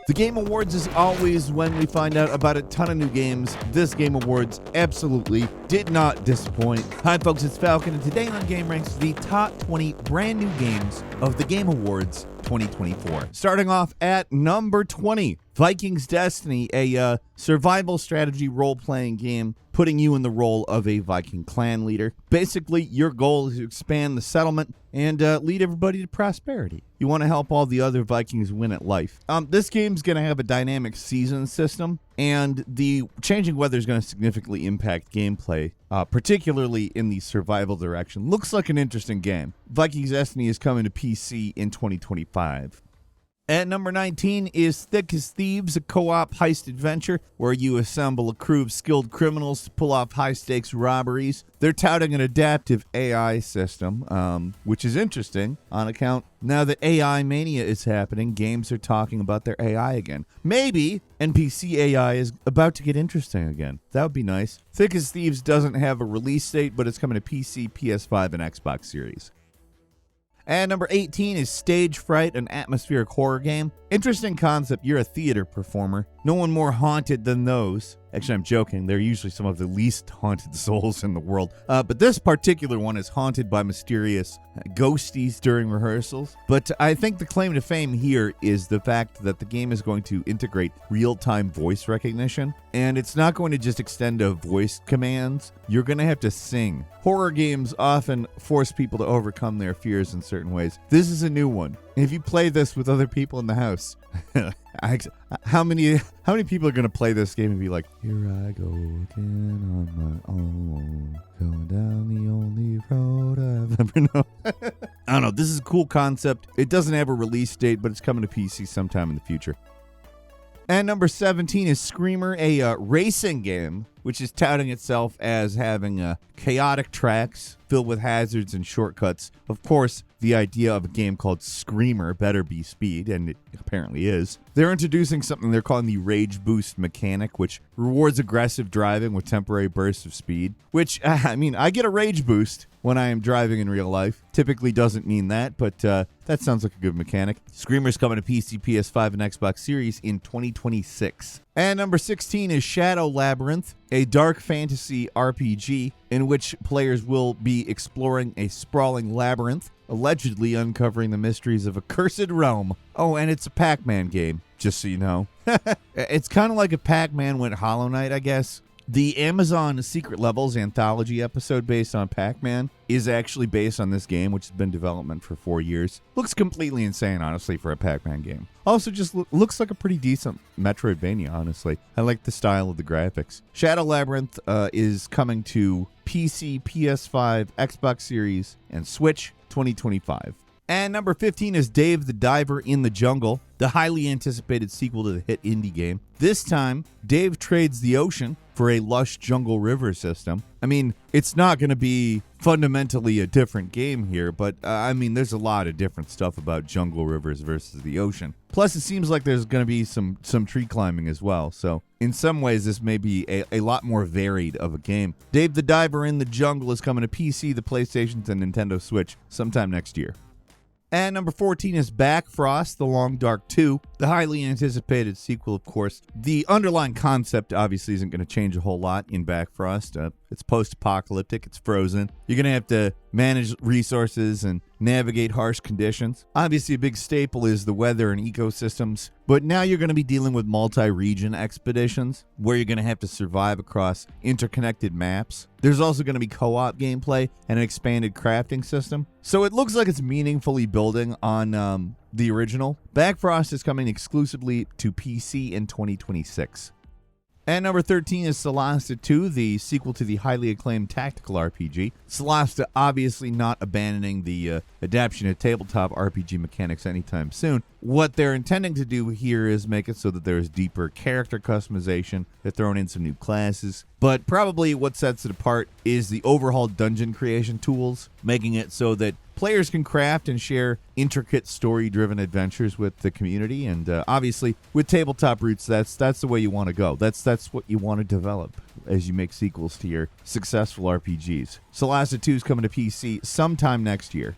The Game Awards is always when we find out about a ton of new games. This Game Awards absolutely did not disappoint. Hi folks, it's Falcon, and today on gameranx is the top 20 brand new games of the Game Awards 2024. Starting off at number 20, Vikings Dynasty, a survival strategy role-playing game putting you in the role of a Viking clan leader. Basically, your goal is to expand the settlement and lead everybody to prosperity. You want to help all the other Vikings win at life. This game's going to have a dynamic season system, and the changing weather is going to significantly impact gameplay, particularly in the survival direction. Looks like an interesting game. Vikings Dynasty is coming to PC in 2025. At number 19 is As Thieves, a co-op heist adventure where you assemble a crew of skilled criminals to pull off high-stakes robberies. They're touting an adaptive AI system, which is interesting on account now that AI mania is happening. Games are talking about their AI again. Maybe NPC AI is about to get interesting again. That would be nice. As Thieves doesn't have a release date, but it's coming to PC, PS5, and Xbox Series. And number 18 is Stage Fright, an atmospheric horror game. Interesting concept. You're a theater performer. No one more haunted than those. Actually, I'm joking. They're usually some of the least haunted souls in the world. But this particular one is haunted by mysterious ghosties during rehearsals. But I think the claim to fame here is the fact that the game is going to integrate real-time voice recognition. And it's not going to just extend to voice commands. You're going to have to sing. Horror games often force people to overcome their fears in certain ways. This is a new one. If you play this with other people in the house, how many people are going to play this game and be like, here I go again on my own, going down the only road I've ever known. I don't know. This is a cool concept. It doesn't have a release date, but it's coming to PC sometime in the future. And number 17 is Screamer, a racing game, which is touting itself as having chaotic tracks filled with hazards and shortcuts. Of course, the idea of a game called Screamer better be speed, and it apparently is. They're introducing something they're calling the Rage Boost mechanic, which rewards aggressive driving with temporary bursts of speed, which, I get a Rage Boost when I am driving in real life. Typically doesn't mean that, but that sounds like a good mechanic. Screamer's coming to PC, PS5, and Xbox Series in 2026. And number 16 is Shadow Labyrinth, a dark fantasy RPG in which players will be exploring a sprawling labyrinth, allegedly uncovering the mysteries of a cursed realm. Oh, and it's a Pac-Man game, just so you know. It's kind of like if Pac-Man went Hollow Knight, I guess. The Amazon Secret Levels anthology episode based on Pac-Man is actually based on this game, which has been in development for 4 years. Looks completely insane, honestly, for a Pac-Man game. Also, just looks like a pretty decent Metroidvania, honestly. I like the style of the graphics. Shadow Labyrinth is coming to PC, PS5, Xbox Series, and Switch 2025. And number 15 is Dave the Diver in the Jungle, the highly anticipated sequel to the hit indie game. This time, Dave trades the ocean for a lush jungle river system. It's not going to be fundamentally a different game here, but there's a lot of different stuff about jungle rivers versus the ocean. Plus, it seems like there's going to be some tree climbing as well. So, in some ways, this may be a lot more varied of a game. Dave the Diver in the Jungle is coming to PC, the PlayStation, and Nintendo Switch sometime next year. And number 14 is Backfrost, The Long Dark 2, the highly anticipated sequel, of course. The underlying concept obviously isn't going to change a whole lot in Backfrost. It's post-apocalyptic, it's frozen. You're going to have to manage resources and navigate harsh conditions. Obviously, a big staple is the weather and ecosystems, but now you're going to be dealing with multi-region expeditions where you're going to have to survive across interconnected maps. There's also going to be co-op gameplay and an expanded crafting system. So it looks like it's meaningfully building on the original. Backfrost is coming exclusively to PC in 2026. And number 13 is Solasta 2, the sequel to the highly acclaimed tactical RPG. Solasta obviously not abandoning the adaptation of tabletop RPG mechanics anytime soon. What they're intending to do here is make it so that there's deeper character customization. They're throwing in some new classes. But probably what sets it apart is the overhauled dungeon creation tools, making it so that players can craft and share intricate story-driven adventures with the community. And obviously, with tabletop roots, that's the way you want to go. That's what you want to develop as you make sequels to your successful RPGs. Solasta 2 is coming to PC sometime next year.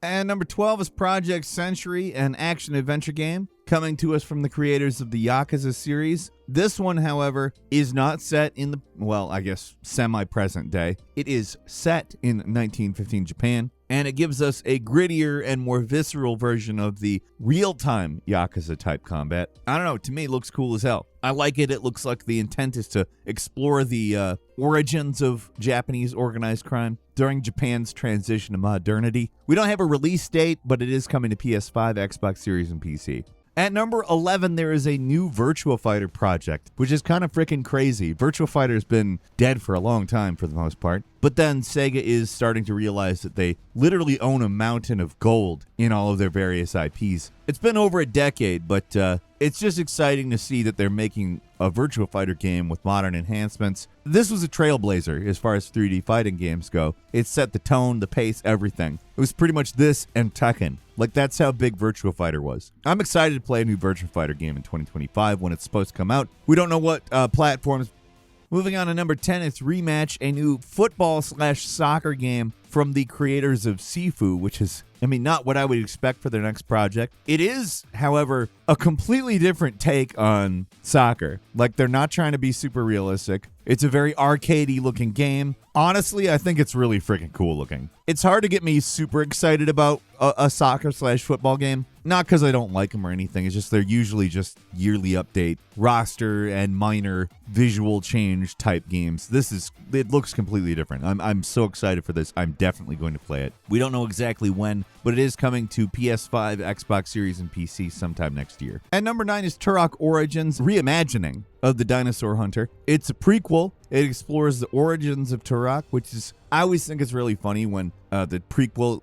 And number 12 is Project Century, an action-adventure game coming to us from the creators of the Yakuza series. This one, however, is not set in the, well, I guess, semi-present day. It is set in 1915 Japan, and it gives us a grittier and more visceral version of the real-time Yakuza-type combat. I don't know, to me, it looks cool as hell. I like it. It looks like the intent is to explore the origins of Japanese organized crime during Japan's transition to modernity. We don't have a release date, but it is coming to PS5, Xbox Series, and PC. At number 11, there is a new Virtua Fighter project, which is kind of freaking crazy. Virtua Fighter's been dead for a long time for the most part, but then Sega is starting to realize that they literally own a mountain of gold in all of their various IPs. It's been over a decade, but it's just exciting to see that they're making a Virtua Fighter game with modern enhancements. This was a trailblazer as far as 3D fighting games go. It set the tone, the pace, everything. It was pretty much this and Tekken. Like, that's how big Virtua Fighter was. I'm excited to play a new Virtua Fighter game in 2025 when it's supposed to come out. We don't know what platforms. Moving on to number 10, it's REMATCH, a new football/soccer game from the creators of Sifu, which is, not what I would expect for their next project. It is, however, a completely different take on soccer. Like, they're not trying to be super realistic. It's a very arcadey looking game. Honestly, I think it's really freaking cool looking. It's hard to get me super excited about a soccer/football game. Not because I don't like them or anything. It's just they're usually just yearly update, roster, and minor visual change type games. It looks completely different. I'm so excited for this. I'm definitely going to play it. We don't know exactly when, but it is coming to PS5, Xbox Series, and PC sometime next year. At number 9 is Turok Origins, reimagining of the Dinosaur Hunter. It's a prequel. It explores the origins of Turok, which is, I always think it's really funny when the prequel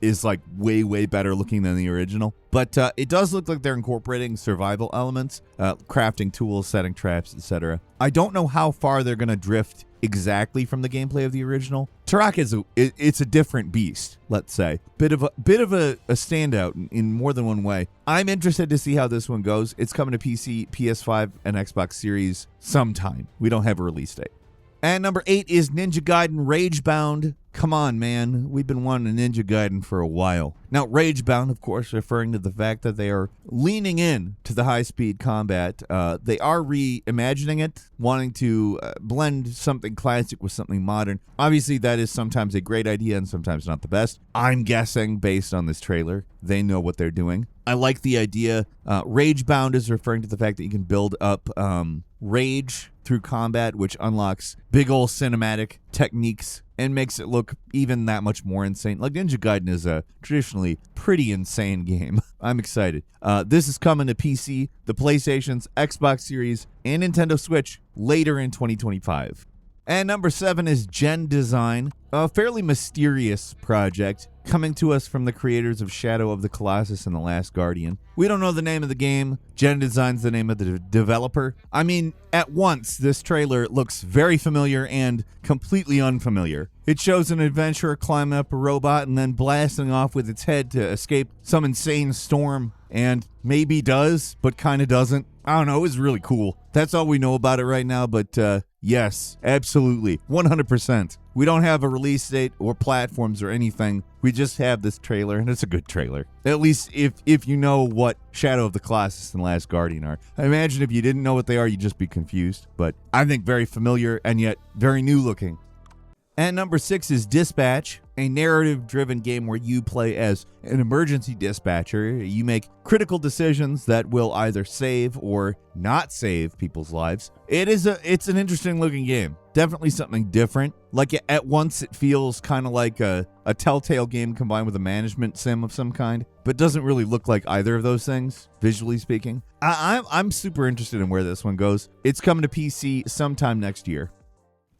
is like way better looking than the original. But it does look like they're incorporating survival elements, crafting tools, setting traps, etc. I don't know how far they're going to drift exactly from the gameplay of the original. Turok it's a different beast, let's say. Bit of a standout in more than one way. I'm interested to see how this one goes. It's coming to PC, PS5, and Xbox Series sometime. We don't have a release date. And number 8 is Ninja Gaiden Ragebound. Come on, man. We've been wanting a Ninja Gaiden for a while. Now, Ragebound, of course, referring to the fact that they are leaning in to the high-speed combat. They are reimagining it, wanting to blend something classic with something modern. Obviously, that is sometimes a great idea and sometimes not the best. I'm guessing, based on this trailer, they know what they're doing. I like the idea. Ragebound is referring to the fact that you can build up rage through combat, which unlocks big ol' cinematic techniques and makes it look even that much more insane. Like, Ninja Gaiden is a traditionally pretty insane game. I'm excited. This is coming to PC, the PlayStation's Xbox Series, and Nintendo Switch later in 2025. And number 7 is genDESIGN, a fairly mysterious project coming to us from the creators of Shadow of the Colossus and The Last Guardian. We don't know the name of the game. genDESIGN's the name of the developer. At once, this trailer looks very familiar and completely unfamiliar. It shows an adventurer climbing up a robot and then blasting off with its head to escape some insane storm, and maybe does, but kind of doesn't. I don't know, it was really cool. That's all we know about it right now, but yes, absolutely, 100%. We don't have a release date or platforms or anything. We just have this trailer, and it's a good trailer. At least if you know what Shadow of the Colossus and Last Guardian are. I imagine if you didn't know what they are, you'd just be confused. But I think very familiar and yet very new looking. And number 6 is Dispatch, a narrative-driven game where you play as an emergency dispatcher. You make critical decisions that will either save or not save people's lives. It's an interesting-looking game. Definitely something different. Like, at once, it feels kind of like a Telltale game combined with a management sim of some kind, but doesn't really look like either of those things, visually speaking. I'm super interested in where this one goes. It's coming to PC sometime next year.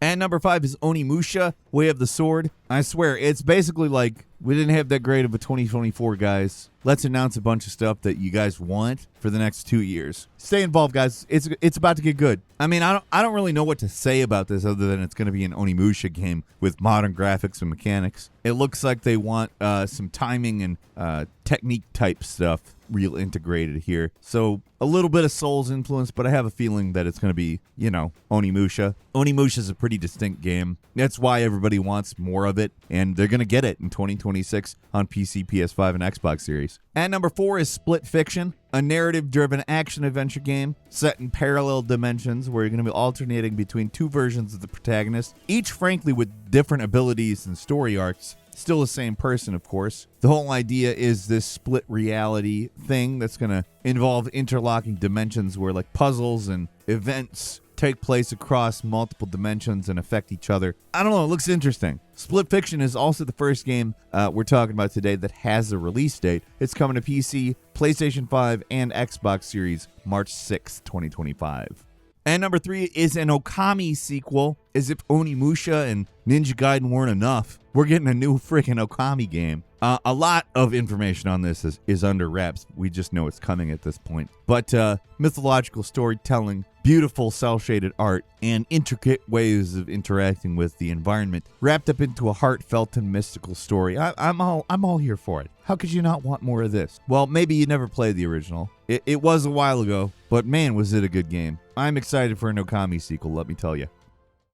And number 5 is Onimusha, Way of the Sword. I swear, it's basically like, we didn't have that great of a 2024, guys. Let's announce a bunch of stuff that you guys want for the next 2 years. Stay involved, guys. It's about to get good. I don't really know what to say about this other than it's going to be an Onimusha game with modern graphics and mechanics. It looks like they want some timing and technique type stuff. real integrated here. So a little bit of Souls influence, but I have a feeling that it's going to be, Onimusha. Onimusha is a pretty distinct game. That's why everybody wants more of it, and they're going to get it in 2026 on PC, PS5, and Xbox Series. At number 4 is Split Fiction, a narrative-driven action-adventure game set in parallel dimensions where you're going to be alternating between two versions of the protagonist, each frankly with different abilities and story arcs. Still the same person, of course. The whole idea is this split reality thing that's going to involve interlocking dimensions where like puzzles and events take place across multiple dimensions and affect each other. I don't know, it looks interesting. Split Fiction is also the first game we're talking about today that has a release date. It's coming to PC, PlayStation 5, and Xbox Series March 6th, 2025. And number 3 is an Okami sequel. As if Onimusha and Ninja Gaiden weren't enough, we're getting a new freaking Okami game. A lot of information on this is under wraps. We just know it's coming at this point. But mythological storytelling, beautiful cel-shaded art, and intricate ways of interacting with the environment wrapped up into a heartfelt and mystical story. I'm all here for it. How could you not want more of this? Well, maybe you never played the original. It was a while ago, but man, was it a good game. I'm excited for an Okami sequel, let me tell you.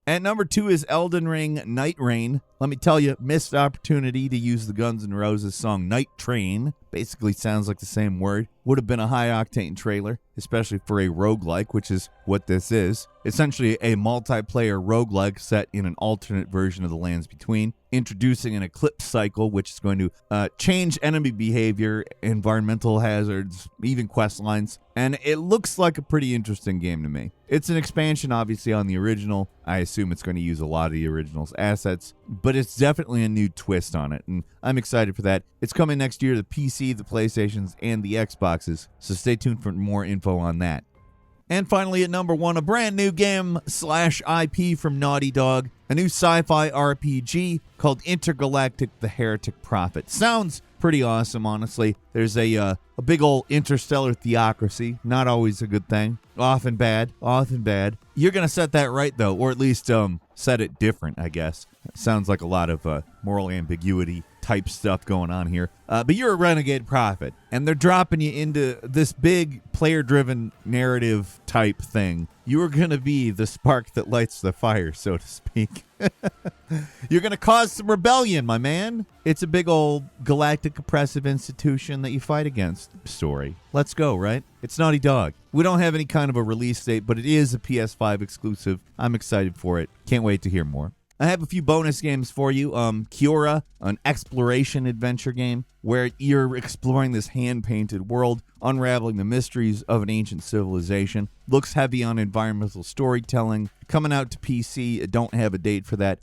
At number 2 is Elden Ring NIGHTREIGN. Let me tell you, missed opportunity to use the Guns N' Roses song Night Train. Basically sounds like the same word. Would have been a high-octane trailer, especially for a roguelike, which is what this is. Essentially a multiplayer roguelike set in an alternate version of the Lands Between, introducing an eclipse cycle, which is going to change enemy behavior, environmental hazards, even quest lines. And it looks like a pretty interesting game to me. It's an expansion, obviously, on the original. I assume it's going to use a lot of the original's assets, but it's definitely a new twist on it, and I'm excited for that. It's coming next year to the PC, the PlayStations, and the Xboxes, so stay tuned for more info on that. And finally, at number 1, a brand new game / IP from Naughty Dog, a new sci-fi RPG called Intergalactic: The Heretic Prophet. Sounds pretty awesome, honestly. There's a big old interstellar theocracy, not always a good thing. Often bad. You're going to set that right, though, or at least set it different, I guess. Sounds like a lot of moral ambiguity type stuff going on here. But you're a renegade prophet, and they're dropping you into this big player-driven narrative type thing. You are going to be the spark that lights the fire, so to speak. You're going to cause some rebellion, my man. It's a big old galactic oppressive institution that you fight against story. Let's go, right? It's Naughty Dog. We don't have any kind of a release date, but it is a PS5 exclusive. I'm excited for it. Can't wait to hear more. I have a few bonus games for you. Kiora, an exploration adventure game where you're exploring this hand-painted world, unraveling the mysteries of an ancient civilization. Looks heavy on environmental storytelling. Coming out to PC, I don't have a date for that.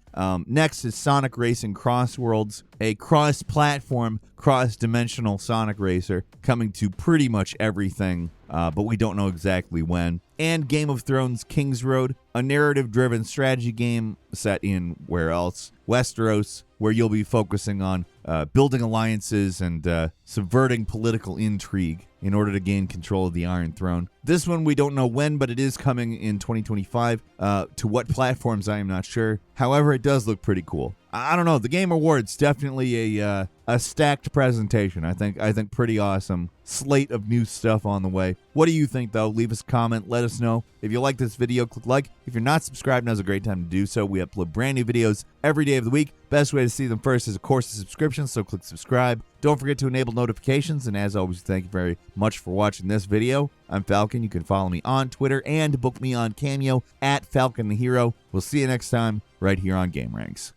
Next is Sonic Racing Cross Worlds, a cross-platform, cross-dimensional Sonic racer coming to pretty much everything, but we don't know exactly when. And Game of Thrones King's Road, a narrative-driven strategy game set in, where else? Westeros, where you'll be focusing on building alliances and subverting political intrigue in order to gain control of the Iron Throne. This one, we don't know when, but it is coming in 2025. To what platforms, I am not sure. However, it does look pretty cool. I don't know. The Game Awards, definitely a stacked presentation. I think pretty awesome. Slate of new stuff on the way. What do you think, though? Leave us a comment. Let us know. If you like this video, click like. If you're not subscribed, now's a great time to do so. We upload brand new videos every day of the week. Best way to see them first is, of course, a subscription, so click subscribe. Don't forget to enable notifications, and as always, thank you very much for watching this video. I'm Falcon. You can follow me on Twitter and book me on Cameo at Falcon the Hero. We'll see you next time right here on GameRanx.